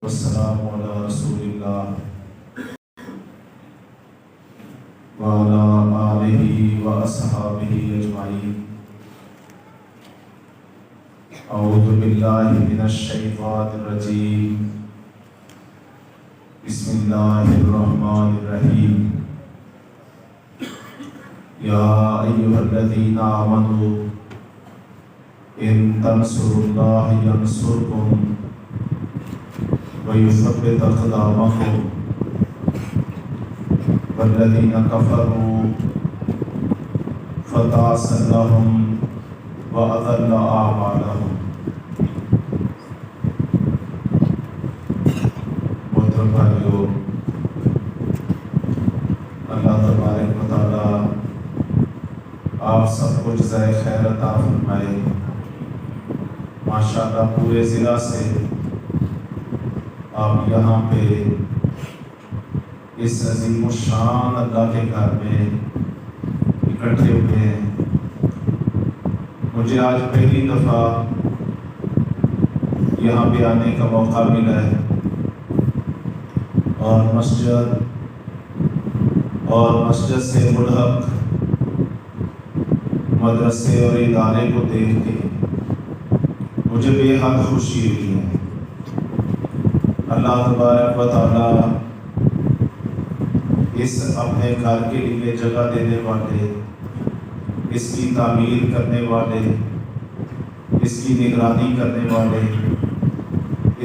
والسلام علی رسول اللہ وعلی آلہ واصحابہ اجمعین۔ اعوذ باللہ من الشیطان الرجیم، بسم اللہ الرحمن الرحیم۔ یا ایھا الذین آمنوا ان تنصروا اللہ ینصرکم وَيُثَبِّتْ أَقْدَامَكُمْ وَالَّذِينَ كَفَرُوا فَتَعْسًا لَهُمْ وَأَضَلَّ أَعْمَالَهُمْ۔ محترم بھائیو، اللہ تبارک و تعالی آپ سب کو جزائے خیر عطا فرمائے۔ ماشاءاللہ پورے ضلع سے آپ یہاں پہ اس عظیم الشان اللہ کے گھر میں اکٹھے ہوئے ہیں۔ مجھے آج پہلی دفعہ یہاں پہ آنے کا موقع ملا ہے، اور مسجد سے ملحق مدرسے اور ادارے کو دیکھ کے مجھے بے حد خوشی ہوئی ہے۔ اللہ تبارک و تعالی اس اپنے گھر کے لیے جگہ دینے والے، اس کی تعمیر کرنے والے، اس کی نگرانی کرنے والے،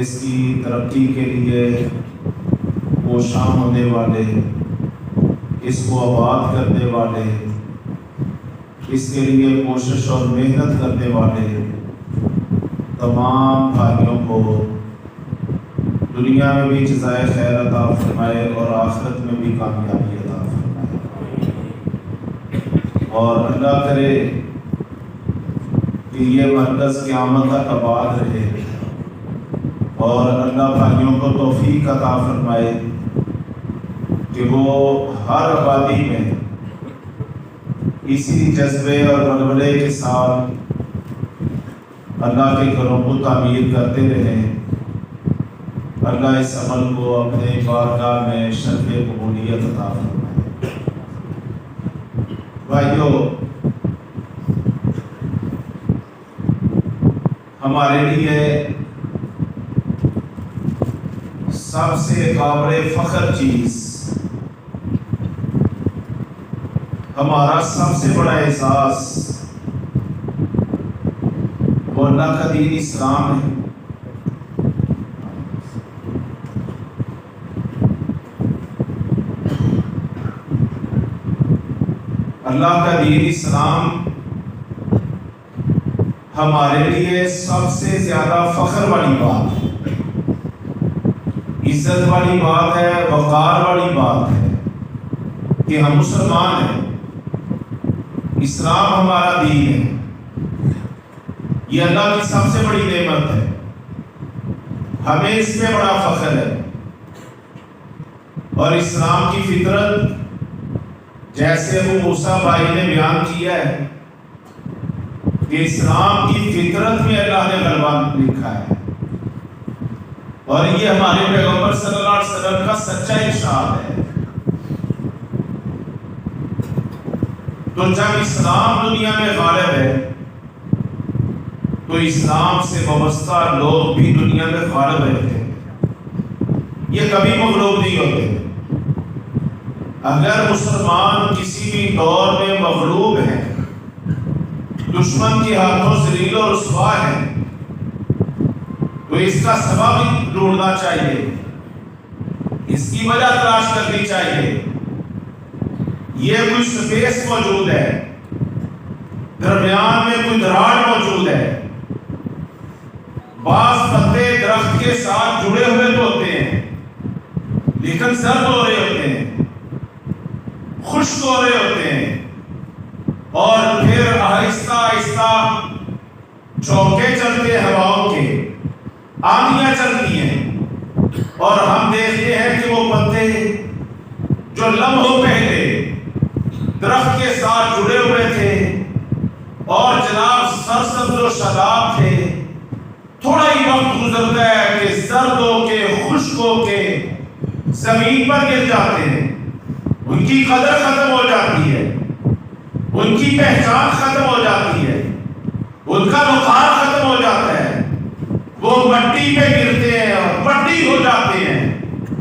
اس کی ترقی کے لیے کوشاں ہونے والے، اس کو آباد کرنے والے، اس کے لیے کوشش اور محنت کرنے والے تمام بھائیوں کو دنیا میں بھی جزائے خیر عطا فرمائے اور آخرت میں بھی کامیابی عطا فرمائے، اور اللہ کرے کہ یہ مرکز قیامت تک آباد رہے، اور اللہ بھائیوں کو توفیق عطا فرمائے کہ وہ ہر آبادی میں اسی جذبے اور ولولے کے ساتھ اللہ کے گھروں کو تعمیر کرتے رہیں۔ اللہ اس عمل کو اپنے بارگاہ میں شرف قبولیت عطا فرمائے۔ بھائیو، ہمارے لیے سب سے قابل فخر چیز، ہمارا سب سے بڑا اعزاز وہ اللہ کا دین اسلام ہے۔ اللہ کا دین اسلام ہمارے لیے سب سے زیادہ فخر والی بات ہے، عزت والی بات ہے، وقار والی بات ہے کہ ہم مسلمان ہیں، اسلام ہمارا دین ہے۔ یہ اللہ کی سب سے بڑی نعمت ہے، ہمیں اس میں بڑا فخر ہے۔ اور اسلام کی فطرت جیسے ابو موسیٰ بھائی نے بیان کیا ہے کہ اسلام کی فطرت میں اللہ نے غلبہ لکھا ہے، اور یہ ہمارے پیغمبر صلی اللہ علیہ وسلم کا سچا ارشاد ہے۔ تو جب اسلام دنیا میں غالب ہے تو اسلام سے وابستہ لوگ بھی دنیا میں غالب رہتے ہیں، یہ کبھی مغلوب نہیں ہوتے۔ اگر مسلمان کسی بھی دور میں مغلوب ہے، دشمن کے ہاتھوں ذلیل و رسوا ہے، تو اس کا سبب ڈھونڈنا چاہیے، اس کی وجہ تلاش کرنی چاہیے۔ یہ کوئی سپیس موجود ہے، درمیان میں کوئی دراڑ موجود ہے۔ بعض پتے درخت کے ساتھ جڑے ہوئے تو ہوتے ہیں لیکن سرد ہو رہے ہوتے ہیں، خشک ہو رہے ہوتے ہیں، اور پھر آہستہ آہستہ جھونکے چلتے ہیں ہواؤں کے، آندیاں چلتی ہیں، اور ہم دیکھتے ہیں کہ وہ پتے جو لمحوں پہلے درخت کے ساتھ جڑے ہوئے تھے اور جناب سرسبز و شاداب تھے، تھوڑا ہی وقت گزرتا ہے کہ زرد ہو کے زمین پر گر جاتے ہیں، ان کی قدر ختم ہو جاتی ہے، ان کی پہچان ختم ہو جاتی ہے، ان کا وقار ختم ہو جاتا ہے، وہ مٹی پہ گرتے ہیں اور مٹی ہو جاتے ہیں،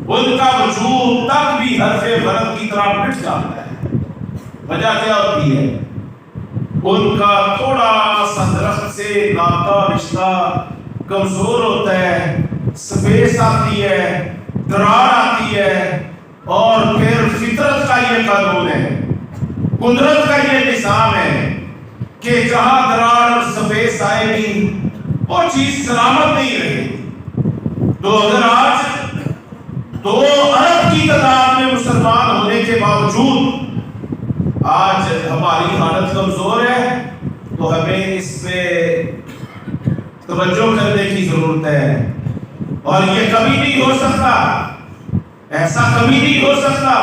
ان کا وجود تک بھی حرف غلط کی طرح مٹ جاتا ہے۔ وجہ کیا ہوتی ہے؟ ان کا تھوڑا سا درخت سے ناتا رشتہ کمزور ہوتا ہے، سپیس آتی ہے، درار آتی ہے، اور پھر فطرت کا یہ قانون ہے، قدرت کا یہ نظام ہے کہ جہاں درار اور سپیس آئے گی وہ چیز سلامت نہیں رہے گی۔ تو اگر آج 2 ارب کی تعداد میں مسلمان ہونے کے باوجود آج ہماری حالت کمزور ہے، تو ہمیں اس پہ توجہ کرنے کی ضرورت ہے۔ اور یہ کبھی نہیں ہو سکتا، ایسا کبھی نہیں ہو سکتا،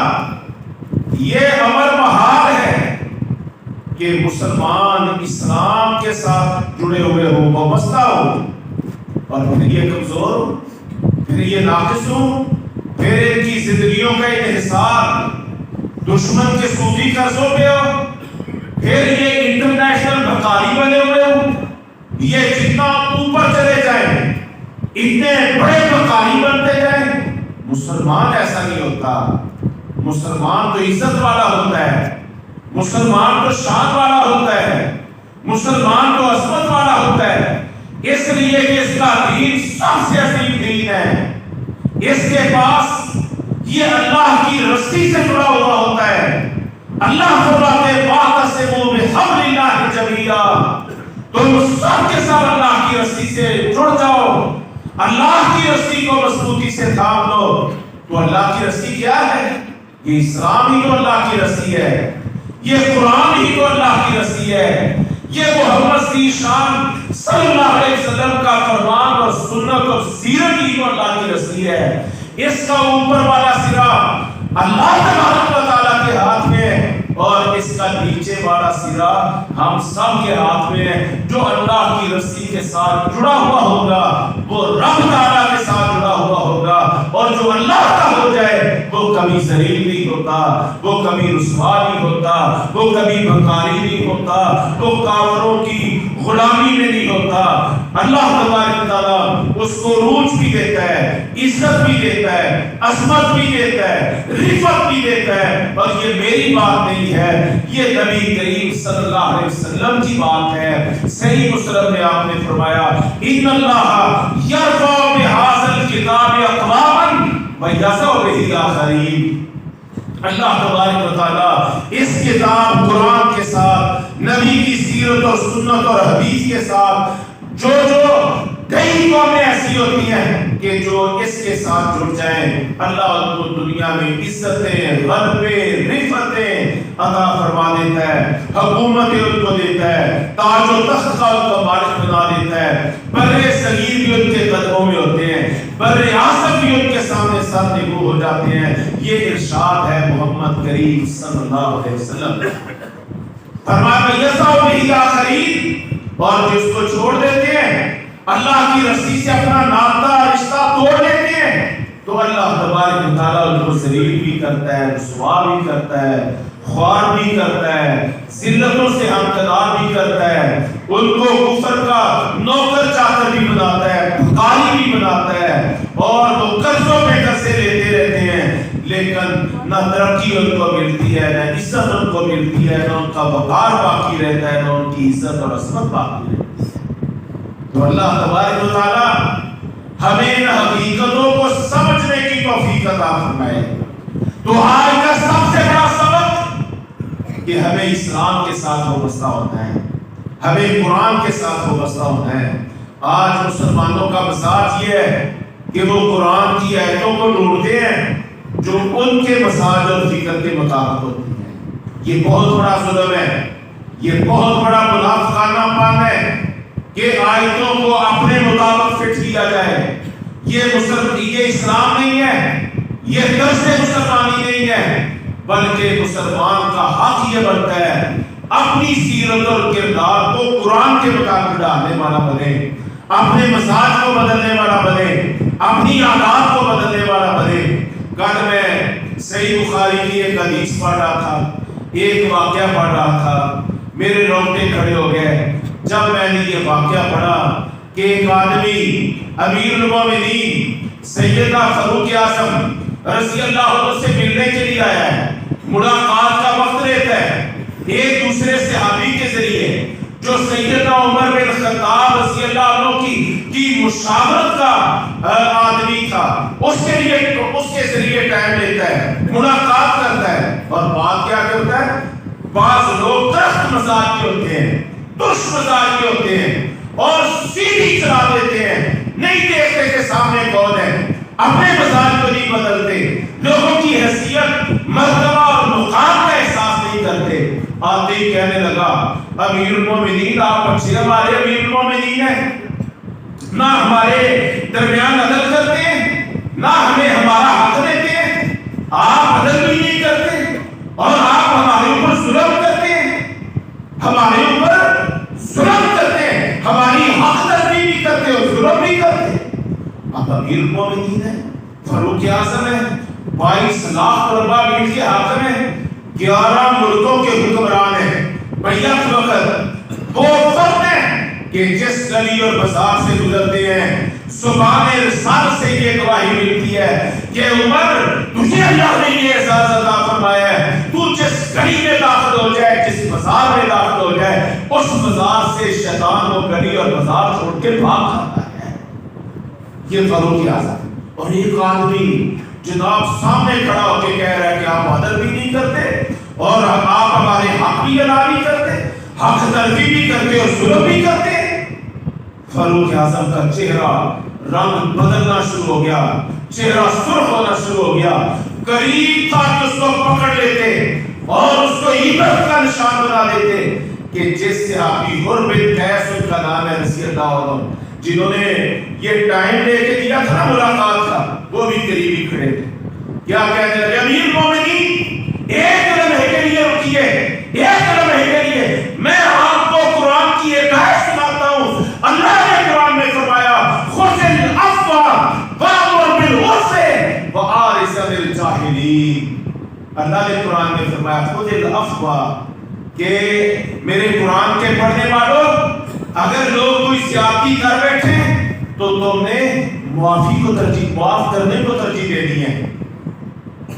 یہ امر محال ہے کہ مسلمان اسلام کے ساتھ جڑے ہوئے ہو، وابستہ ہو، اور پھر یہ کمزور ہو، پھر یہ ناقص ہو، پھر ان کی زندگیوں کا انحصار دشمن کے سودی قرضوں پہ ہو، پھر یہ انٹرنیشنل بھکاری بنے ہوئے ہو، یہ جتنا اوپر چلے جائیں اتنے بڑے بھکاری بنتے جائیں۔ مسلمان ایسا نہیں ہوتا، مسلمان تو عزت والا ہوتا ہے، مسلمان تو شان والا ہوتا ہے، مسلمان تو عظمت والا ہوتا ہے، اس لیے کہ اس کا دین سب سے عظیم دین ہے، اس کے پاس یہ اللہ کی رسی سے جڑا ہوا ہوتا ہے۔ اللہ فرماتے ہیں واعتصموا بحبل اللہ جمیعا، تم سب کے سب اللہ کی رسی سے جڑ جاؤ، اللہ کی رسی کو مضبوطی سے تھام لو۔ تو اللہ کی رسی کیا ہے؟ یہ اسلام ہی تو اللہ کی رسی ہے، یہ قرآن ہی تو اللہ کی رسی ہے، یہ محمد کی شان صلی اللہ علیہ وسلم کا فرمان اور سنت اور سیرت ہی تو اللہ کی رسی ہے۔ اس کا اوپر والا سرا اللہ تبارک و تعالیٰ کے ہاتھ میں، اور اس کا نیچے والا سرا ہم سب کے ہاتھ میں ہے۔ جو اللہ کی رسی کے ساتھ جڑا ہوا ہوگا وہ رب تعالیٰ کے ساتھ جڑا ہوا ہوگا، اور جو اللہ کا ہو جائے وہ کبھی ذلیل نہیں ہوتا، وہ کبھی رسوا نہیں ہوتا، وہ کبھی بھکاری نہیں ہوتا، وہ کافروں کی غلامی میں نہیں ہوتا۔ اللہ تبارک تعالیٰ اس کو عروج بھی دیتا ہے، عزت بھی دیتا ہے، عظمت بھی دیتا ہے، رفعت بھی دیتا ہے۔ اور یہ میری بات نہیں ہے، یہ نبی کریم صلی اللہ علیہ وسلم کی بات ہے۔ صحیح مسلم میں آپ نے فرمایا ان اللہ یرفع بہذا الکتاب اقواما ویضع بہ آخرین۔ اللہ تبارک و تعالی اس کتاب قرآن کے ساتھ، نبی کی سیرت اور سنت اور حدیث کے ساتھ جو کئی قومیں ایسی ہوتی ہیں کہ جو اس کے ساتھ جڑ جائیں، اللہ ان کو دنیا میں عزتیں، غلبے، رفعتیں عطا فرما دیتا ہے، حکومتیں ان کو دیتا ہے، تاج و تخت کا ان کا مالک بنا دیتا ہے، بر صغیر بھی ان کے قدموں میں ہوتے ہیں، بر اعظم بھی ان کے سامنے سر نگو ہو جاتے ہیں۔ یہ ارشاد ہے محمد کریم صلی اللہ علیہ وسلم۔ فرمایا یسع بہ آخرین، اور جس کو چھوڑ دیتے ہیں، اللہ کی رسی سے اپنا ناتا رشتہ توڑ لیتے ہیں، تو اللہ تبارک و تعالیٰ ان کو ذلیل بھی کرتا ہے، رسوا بھی کرتا ہے، خوار بھی کرتا ہے، ذلتوں سے ہمکنار بھی کرتا ہے، ان کو کفر کا نوکر چاکر بھی بناتا ہے، بھکاری بھی بناتا ہے، اور وہ قرضوں پہ قرضے لیتے رہتے ہیں، لیکن نہ ترقی ان کو ملتی ہے، نہ عزت ان کو ملتی ہے، نہ ان کا وقار باقی رہتا ہے، نہ ان کی عزت اور عظمت باقی رہتی ہے۔ تو اللہ تبارک و تعالی ہمیں ان حقیقتوں کو سمجھنے کی توفیق عطا فرمائے۔ تو آج کا سب سے بڑا سبق کہ ہمیں اسلام کے ساتھ وابستہ ہونا ہے، ہمیں قرآن کے ساتھ وابستہ ہونا ہے۔ آج مسلمانوں کا مزاج یہ ہے کہ وہ قرآن کی آیتوں کو ڈھونڈتے ہیں جو ان کے مزاج اور فکر کے مطابق ہوتی ہیں۔ یہ بہت بڑا ظلم ہے، یہ بہت بڑا منافقانہ پن ہے کہ آیتوں کو اپنے مطابق فٹ کیا جائے۔ یہ اسلام نہیں ہے، یہ طرز مسلمانی نہیں ہے، بلکہ مسلمان کا حق یہ بنتا ہے اپنی سیرت اور کردار کو قرآن کے مطابق ڈالنے والا بنے، اپنے مزاج کو بدلنے والا بنے، اپنی عادات کو بدلنے والا بنے۔ صحیح بخاری کی ایک حدیث پڑھ رہا تھا، ایک واقعہ پڑھ رہا تھا، میرے رونگٹے کھڑے ہو گئے جب میں نے یہ واقعہ پڑھا کہ ایک آدمی امیر المومنین سیدنا فاروق اعظم رضی اللہ عنہ سے ملنے کے لیے آیا ہے، ملاقات کا وقت رہتا ہے، ایک دوسرے صحابی کے ذریعے جو سیدنا عمر بن خطاب رضی اللہ عنہ کی مشاورت کا آدمی تھا، اس کے ذریعے ٹائم لیتا ہے، ملاقات کرتا ہے، اور بات کیا کرتا ہے؟ بعض لوگ ترخت مزاج کے ہوتے ہیں، ترش مزاج کے ہوتے ہیں اور سیدھی چلا دیتے ہیں، نہیں دیکھتے کہ سامنے کون ہے، اپنے مزاج کو نہیں بدلتے، لوگوں کی حیثیت مرتبہ اور مقام کا احساس نہیں کرتے۔ آتے ہی کہنے لگا امیر المومنین آپ اچھے ہمارے امیر المومنین ہیں، نہ ہمارے درمیان عدل کرتے ہیں، نہ ہمیں ہمارا حق دیتے ہیں، آپ عدل بھی نہیں کرتے اور آپ ہمارے اوپر ظلم کرتے ہیں، ہمارے اوپر ظلم کرتے ہیں، ہماری حق تلفی بھی کرتے اور ظلم بھی کرتے۔ آپ امیر المومنین ہیں، فاروق اعظم ہیں، 22 لاکھ طلبہ بیٹھ کے حاکم ہیں، 11 ملکوں کے حکمران ہیں، بیعت وقت وہ فرد ہیں کہ جس گلی اور بازار سے گزرتے ہیں زبان رسالت سے یہ گواہی ملتی ہے کہ عمر تجھے اللہ نے یہ اعزاز عطا فرمایا ہے، تو جس گلی میں داخل ہو جائے، جس بازار میں داخل ہو جائے، اس بازار سے شیطان وہ گلی اور بازار چھوڑ کے بھاگ جاتا ہے۔ یہ فاروق اعظم۔ اور ایک آدمی جناب سامنے کھڑا ہو کے کہہ رہا ہے کہ آپ عدل بھی نہیں کرتے اور آپ ہمارے حق بھی ادا نہیں کرتے، حق تلفی بھی کرتے اور ظلم بھی کرتے۔ فاروق اعظم کا چہرہ رنگ بدلنا شروع ہو گیا، چہرہ سرخ ہونا شروع ہو گیا، قریب تھا کہ اس کو پکڑ لیتے اور اس کو عبرت کا نشان بنا دیتے کہ جس صحابی حر بن قیس ان کا نام ہے رضی اللہ عنہ، جنہوں نے یہ ٹائم لے کے دیا تھا ملاقات کا، وہ بھی قریبی کھڑے تھے۔ کیا کہتے ہیں؟ امیر المومنین ایک لمحے کے لیے رکیے، ایک لمحے کے لیے میں آپ کو قرآن کی ایک آیت سناتا ہوں۔ اللہ نے قرآن میں فرمایا خذ العفو وامر بالعرف وعارض عن الجاہلین۔ اللہ نے قرآن میں فرمایا خذ العفو، کہ میرے قرآن کے پڑھنے والوں اگر لوگ کوئی زیادتی کر بیٹھے تو تم نے معافی کو ترجیح، معاف کرنے کو ترجیح دینی ہے۔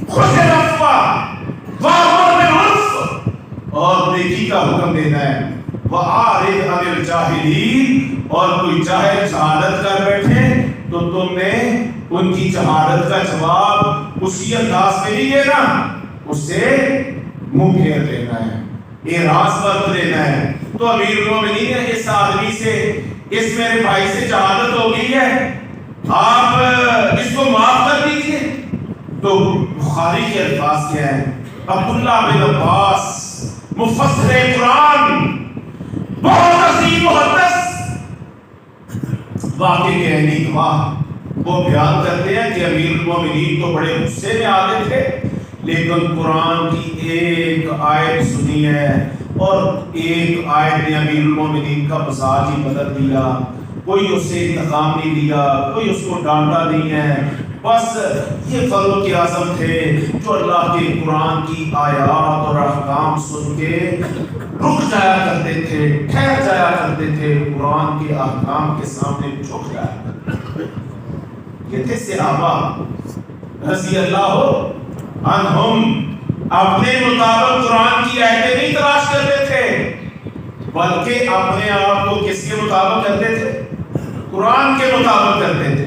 خذ العفو وامر بالعرف، اور نیکی کا حکم دینا ہے، وعارض عن الجاہلین، اور کوئی جاہل جہالت کر بیٹھے تو تم نے ان کی جہالت کا جواب اسی انداز میں نہیں دینا، اس سے منہ پھیر دینا ہے، اعراض برت دینا ہے۔ تو امیر المومنین اس آدمی سے، اس میرے بھائی سے جہالت ہو گئی ہے، آپ اس کو معاف کر دیجئے۔ تو بخاری کے الفاظ کیا ہے؟ عبداللہ بن عباس مفسر قرآن، بہت عظیم محدث، واقعے کے عینی گواہ، وہ بیان کرتے ہیں کہ امیر المومنین تو بڑے غصے میں آ گئے تھے، لیکن قرآن کی ایک آیت سنی ہے اور ایک آیت نے امیر المومنین کا مزاج ہی بدل دیا، کوئی اس سے انتقام نہیں لیا، کوئی اس کو ڈانٹا نہیں ہے، بس یہ فاروق اعظم تھے جو اللہ کے قرآن کی آیات اور احکام سن کے رک جایا کرتے تھے، ٹھہر جایا کرتے تھے، قرآن کے احکام کے سامنے جھک جایا کرتے تھے۔ یہ تھے صحابہ رضی اللہ عنہم، اپنے مطابق قرآن کی آیتیں نہیں تلاش کرتے تھے، بلکہ اپنے آپ کو کس کے مطابق کرتے تھے؟ قرآن کے مطابق کرتے تھے،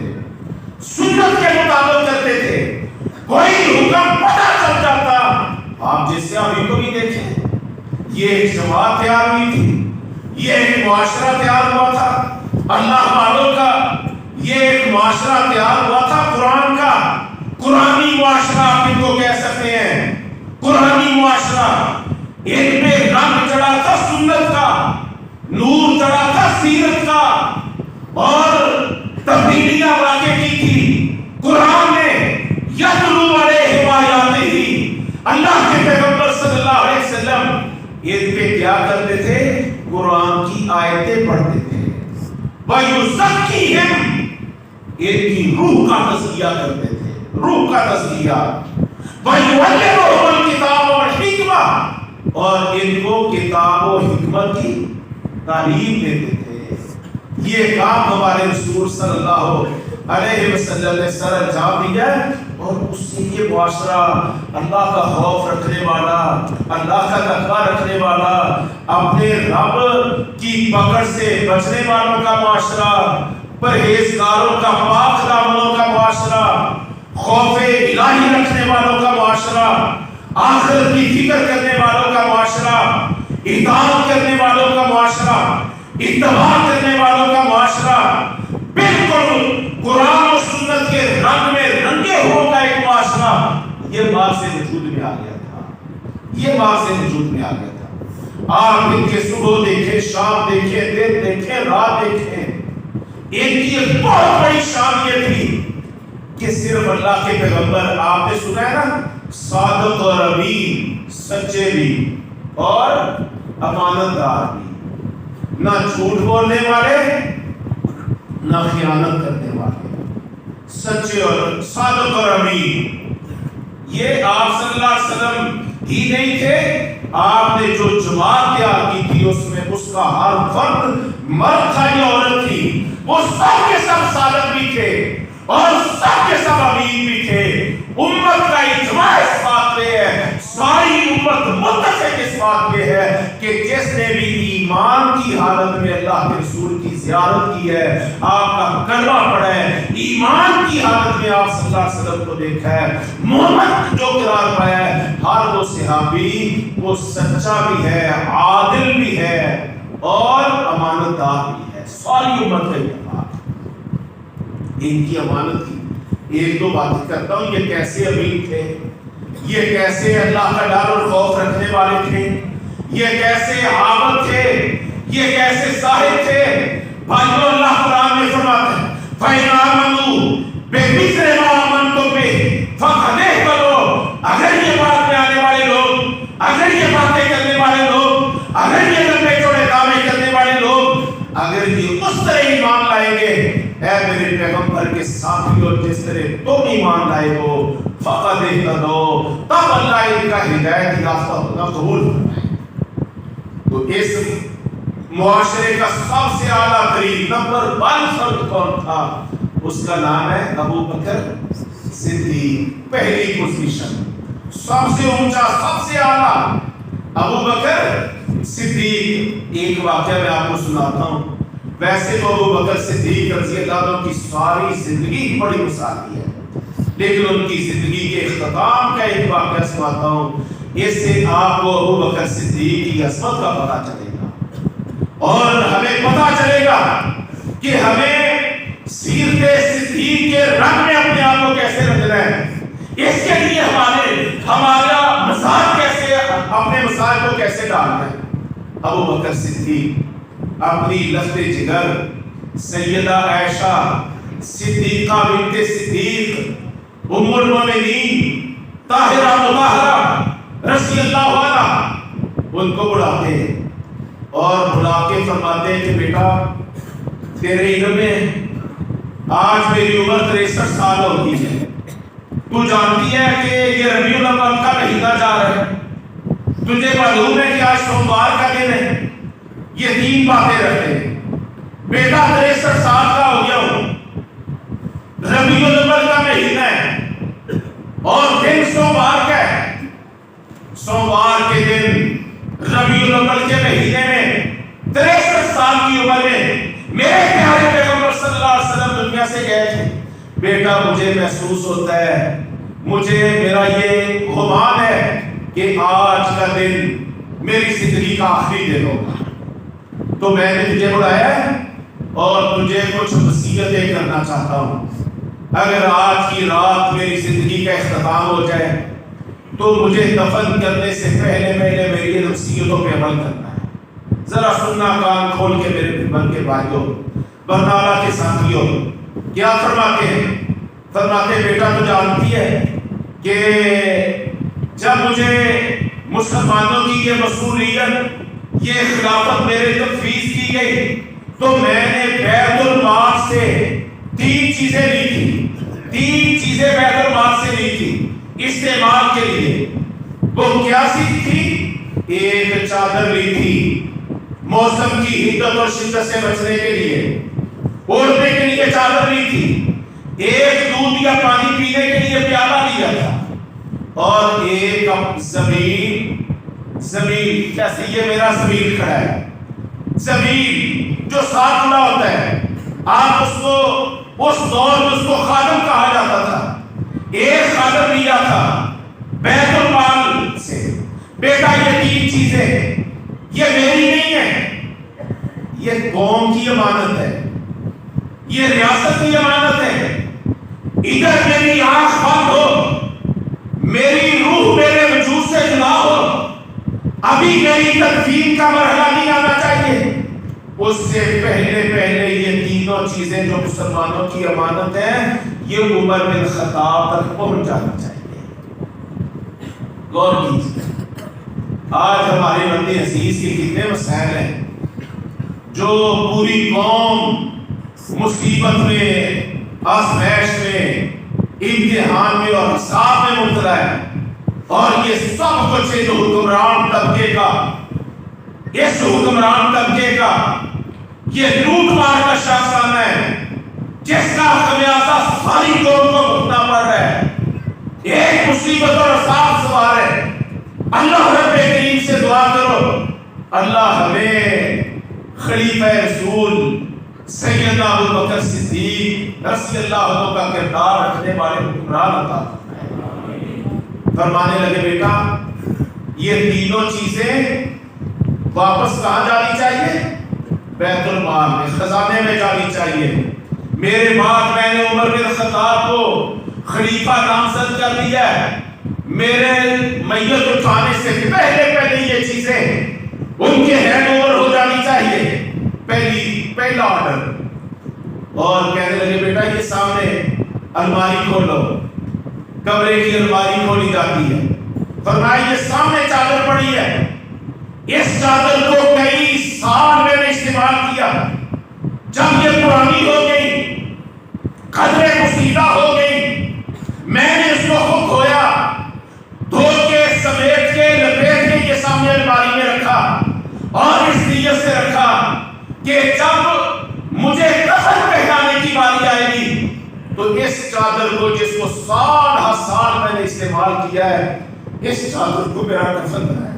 سنت کے مطابق کرتے تھے۔ کوئی حکم پتہ چل جاتا، آپ جس سے ابھی کو بھی دیکھیں، یہ ایک جماعت تیار ہوئی تھی، یہ ایک معاشرہ تیار ہوا تھا اللہ والوں کا، یہ ایک معاشرہ تیار ہوا تھا قرآن کا، قرآنی معاشرہ آپ ان کو کہہ سکتے ہیں، قرآنی معاشرہ۔ ان پہ رنگ چڑھا تھا سنت کا، نور چڑھا تھا سیرت کا، اور تبدیلیاں واقع کی تھی قرآن نے۔ یتلو علیہم آیاتہ، اللہ کے پیغمبر صلی اللہ علیہ وسلم ان پہ کیا کرتے تھے؟ قرآن کی آیتیں پڑھتے تھے۔ وَيُزَكِّيهِمْ، ان کی روح کا تزکیہ کرتے تھے، روح کا تزکیہ۔ وَيُعَلِّمُهُمُ الْكِتَابَ وَالْحِکْمَةَ، اور ان کو کتاب و حکمت کی تعلیم دیتے تھے۔ یہ کام ہمارے رسول صلی اللہ علیہ وسلم نے سر انجام دیا، اور اس سے یہ معاشرہ اللہ کا خوف رکھنے والا، اللہ کا تقویٰ رکھنے والا، اپنے رب کی پکڑ سے بچنے والوں کا معاشرہ، پرہیزگاروں کا، پاک دامنوں کا معاشرہ، خوف الہی رکھنے والوں کا معاشرہ، آخرت کی فکر کرنے والوں کا معاشرہ، اطاعت کرنے والوں کا معاشرہ، اتباع کرنے والوں کا معاشرہ، بالکل قرآن و سنت کے رنگ میں رنگے ہو کا ایک معاشرہ، یہ بات سے وجود میں آ گیا تھا، یہ بات سے وجود میں آ گیا تھا۔ آپ دن کے صبح دیکھیں، شام دیکھیں، دن دیکھیں، رات دیکھیں، ایک یہ بہت بڑی شان یہ تھی کہ صرف اللہ کے پیغمبر، آپ نے سنا ہے نا، صادق اور امین، سچے بھی اور امانت دار بھی، نہ جھوٹ بولنے والے نہ خیانت کرنے والے، سچے اور صادق اور امین۔ یہ آپ صلی اللہ علیہ وسلم ہی نہیں تھے، آپ نے جو جماعت تیار کی تھی اس میں اس کا ہر فرد مرد تھا یا عورت تھی، وہ سب کے سب صادق بھی تھے اور سب کے سب امین بھی تھے۔ امت کا اجماع اس بات پہ ہے، ساری امت متفق اس بات پہ ہے کہ جس نے بھی ایمان کی حالت میں اللہ کے رسول کی زیارت کی ہے، آپ کا کلمہ پڑھا ہے، ایمان کی حالت میں آپ صلی اللہ علیہ وسلم کو دیکھا ہے، محمد جو قرار پایا ہے، ہر وہ صحابی وہ سچا بھی ہے، عادل بھی ہے اور امانت دار بھی ہے۔ ساری امت کا اتفاق ان کی امانت کی۔ ایک دو باتیں کرتا ہوں، یہ کیسے امین تھے، یہ کیسے اللہ کا ڈر اور خوف رکھنے والے تھے، یہ کیسے عابد تھے، یہ کیسے زاہد تھے۔ بھائیو، اللہ قرآن میں فرماتا ہے فَإِنْ آمَنُوا بِمِثْلِ مَا آمَنْتُم بِهِ فَقَدِ اهْتَدَوْا۔ اگر یہ بات میں آنے والے لوگ، اگر یہ باتیں کرنے والے لوگ، اگر یہ لمبے چوڑے دعوے کرنے والے لوگ، اگر یہ اس طرح ایمان لائیں گے، اے میرے پیغمبر کے ساتھیوں، جس طرح تم ایمان لائے ہو، فقط اہتدوا، تب اللہ ان کا ہدایت یافتہ ہونا قبول فرمائے۔ تو اس معاشرے کا سب سے اعلیٰ ترین نمبر 1 فرد کون تھا؟ اس کا نام ہے ابو بکر صدیق۔ پہلی پوزیشن، سب سے اونچا، سب سے اعلیٰ ابو بکر صدیق۔ ایک واقعہ میں آپ کو سناتا ہوں۔ ویسے تو ابو بکر صدیق رضی اللہ عنہ کی ساری زندگی بڑی مثالی ہے، لیکن ان کی زندگی کے اختتام کا ایک واقعہ سناتا ہوں، اس سے آپ کو ابو بکر صدیق کی عظمت کا پتہ چلے گا، اور ہمیں پتہ چلے گا کہ ہمیں سیرت صدیق کے رنگ میں اپنے آپ کو کیسے رکھنا ہے۔ اس کے لیے ہمارا مزاج کیسے، اپنے مزاج کو کیسے ڈالنا ہے۔ ابو بکر صدیق اپنی لفظ جگر سیدہ عائشہ صدیقہ بنت صدیق ام المومنین طاہرہ مطہرہ رضی اللہ عنہا ان کو بلاتے ہیں اور بلا کے فرماتے ہیں کہ بیٹا، تیرے علم میں آج میری عمر 63 سال ہو گئی ہے، تو جانتی ہے کہ یہ ربیع الاول کا مہینہ جا رہا ہے، تجھے معلوم ہے کہ آج سوموار کا دن ہے، یہ 3 باتیں رکھتے ہیں۔ بیٹا 63 سال کا ہو گیا ہوں، ربیع الاول کا مہینہ ہے اور دن سوموار کا ہے، سوموار کے دن ربیع الاول کے مہینے میں 63 سال کی عمر میں میرے پیارے پیغمبر صلی اللہ علیہ وسلم دنیا سے گئے تھے۔ بیٹا، مجھے محسوس ہوتا ہے، مجھے میرا یہ گمان ہے کہ آج کا دن میری زندگی کا آخری دن ہوگا، تو میں نے تجھے بلایا ہے اور تجھے کچھ وصیتیں کرنا چاہتا ہوں۔ اگر آج کی رات میری زندگی کا اختتام ہو جائے تو مجھے دفن کرنے سے پہلے میری ان وصیتوں پہ عمل کرنا ہے۔ ذرا سننا کان کھول کے میرے خدمت کے بھائیوں، برنامہ کے ساتھیوں، کیا فرماتے ہیں؟ فرماتے بیٹا، تو جانتی ہے کہ جب مجھے مسلمانوں کی یہ مسئولیت، یہ خلافت میرے تفویض کی گئی تو میں نے بیت المال سے 3 چیزیں لی تھی، 3 چیزیں بیت المال سے لی تھی۔ استعمال استعمال کے لیے وہ کیا سیکھ تھی؟ ایک چادر لی تھی موسم کی حدت اور شدت سے بچنے کے لیے، اوڑھنے کے لیے چادر لی تھی، ایک دودھ یا پانی پینے کے لیے پیالہ لیا تھا، اور ایک زمین جیسے یہ میرا زمین کھڑا ہے، زمین جو ساتھ کھڑا ہوتا ہے، آپ اس کو اس دور میں اس کو خادم کہا جاتا تھا، ایک خادم لیا تھا بیت المال سے، بیٹا یہ تین چیزیں یہ میری نہیں ہے، یہ قوم کی امانت ہے، یہ ریاست کی امانت ہے، ادھر میری آنکھ بند ہو، میری روح میرے وجود سے جدا ہو، ابھی میری تدفین کا مرحلہ نہیں آنا چاہیے، اس سے پہلے یہ تینوں چیزیں جو مسلمانوں کی امانت ہیں یہ عمر بن خطاب تک پہنچ جانا چاہیے۔ غور کیجیے، آج ہمارے بندے عزیز کے کتنے مسائل ہیں جو پوری قوم مصیبت میں، آزمائش میں، امتحان میں اور حساب میں مبتلا ہے، اور یہ سب کچھ ایک حکمران طبقے کا، اس حکمران طبقے کا یہ لوٹ مار کا شاخسانہ ہے جس کا خمیازہ ساری قوم کو بھگتنا پڑ رہا ہے، ایک مصیبت اور عذاب سوار ہے۔ اللہ رب کریم سے دعا کرو اللہ ہمیں خلیفہ رسول سیدنا ابوبکر صدیق رضی اللہ عنہ کا کردار رکھنے والے حکمران عطا فرمائے۔ فرمانے لگے بیٹا یہ تینوں چیزیں واپس کہاں جانی چاہیے؟ بیت المال میں، خزانے میں جانی چاہیے۔ میرے بعد میں نے عمر بن خطاب کو خلیفہ نامزد کر دیا ہے، میرے میت اٹھانے سے پہلے یہ چیزیں ان کے ہینڈ اوور ہو جانی چاہیے، پہلا آرڈر۔ اور کہنے لگے بیٹا یہ سامنے الماری کھولو، کمرے کی الماری کھولی جاتی ہے، فرمایا یہ سامنے چادر پڑی ہے، اس چادر کو کئی سال میں نے استعمال کیا، جب یہ پرانی ہو گئی، قدرے پوشیدہ ہو گئی، میں نے اس کو خود دھویا، دھو کے سمیٹ کے لپیٹ کے یہ سامنے الماری میں رکھا، اور اس نیت سے رکھا کہ جب مجھے کفن پہنانے کی باری آئے گی تو اس چادر کو جس کو سال ہر سال میں نے استعمال کیا ہے، اس چادر کو میرا کفن بنایا،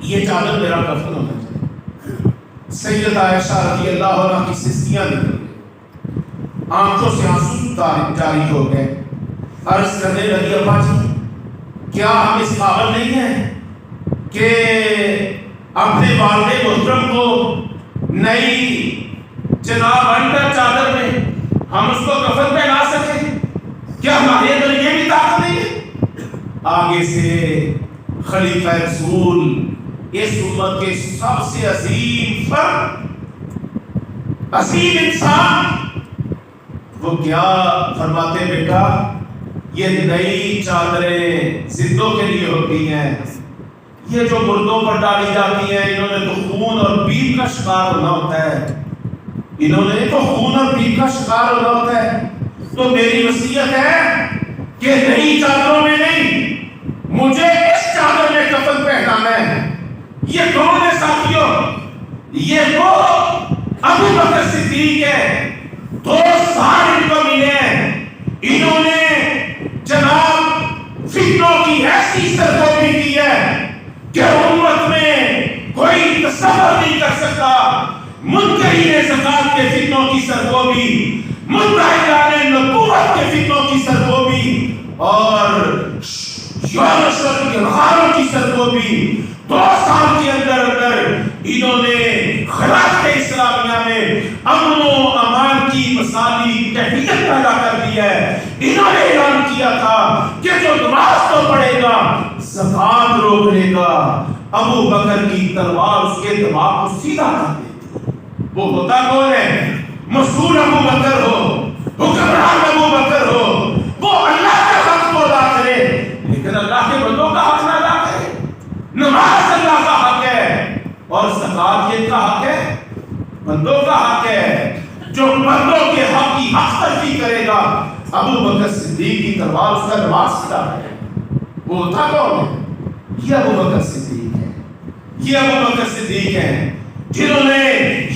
یہ چادر میرا کفن ہونا چاہیے۔ سیدہ عائشہ رضی اللہ عنہ کی سسکیاں نکل گئی، آنکھوں سے آنسو جاری ہو گئے، عرض کرنے لگی ابا جی کیا ہم اس قابل نہیں ہیں کہ اپنے والد محترم کو نئی جناب انڈر چادر میں ہم اس کو کفن پہنا سکیں؟ کیا ہمارے اندر یہ بھی طاقت نہیں ہے؟ آگے سے خلیفہ رسول اس امت کے سب سے عظیم فرد، عظیم انسان، وہ کیا فرماتے بیٹا یہ نئی چادریں زندوں کے لیے ہوتی ہیں، یہ جو مردوں پر ڈالی جاتی ہیں انہوں نے تو خون اور پیپ کا شکار ہونا ہوتا ہے، انہوں نے تو خون اور پیپ کا شکار ہونا ہوتا ہے، تو میری وصیت ہے کہ نئی چادروں میں نہیں، مجھے اس چادر میں کفن پہنانا ہے۔ یہ کون ہے ساتھیوں؟ یہ وہ ابوبکر صدیق ہے، 2 سال ان کو ملے ہیں، انہوں نے جناب فتنوں کی ایسی سرگوبی کی ہے کہ امت میں کوئی تصور نہیں کر سکتا، منکرین زکات کے فتنوں کی سرگوبی، مدعیان نبوت کے فتنوں کی سرگوبی، اور یونس کی غاروں کی سرگوبی، 2 سال کے اندر انہوں نے خلافت اسلامیہ میں امن و امان کی مثالی کیفیت پیدا کر دی ہے۔ انہوں نے اعلان کیا تھا کہ جو نماز تو پڑھے گا زکات روک لے گا، ابو بکر کی تلوار اس کے دماغ کو سیدھا کر دیتی۔ وہ ہوتا کون ہے؟ مسئول ابو بکر ہو، حکمران ابو بکر ہو، وہ اللہ کے حق کو ادا کرے لیکن اللہ کے بندوں کا حق نہ ادا کرے۔ نماز اللہ کا حق ہے اور زکات کن کا حق ہے؟ بندوں کا حق ہے۔ جو بندوں کے حق کی حق تلفی کرے گا ابو بکر صدیق کی تلوار اس کا دماغ سیدھا ہے. وہ تھا کون ہے؟ یہ ابو بکر صدیق ہے. یہ ابو بکر صدیق ہیں جنہوں نے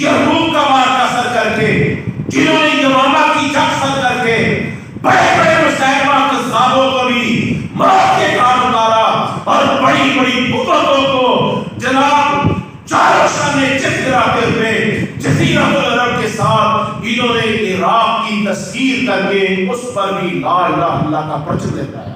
یرموک کا معرکہ سر کر کے، جنہوں نے یمامہ کی جنگ سر کر کے بڑے بڑے مسلمہ کذابوں کو بھی موت کے گھاٹ اتارا اور بڑی بڑی قوتوں کو جناب چاروں شانے چت کراتے ہوئے جزیرۃ العرب کے ساتھ انہوں نے عراق کی تسخیر کر کے اس پر بھی لا الہ الا اللہ کا پرچم لہرایا.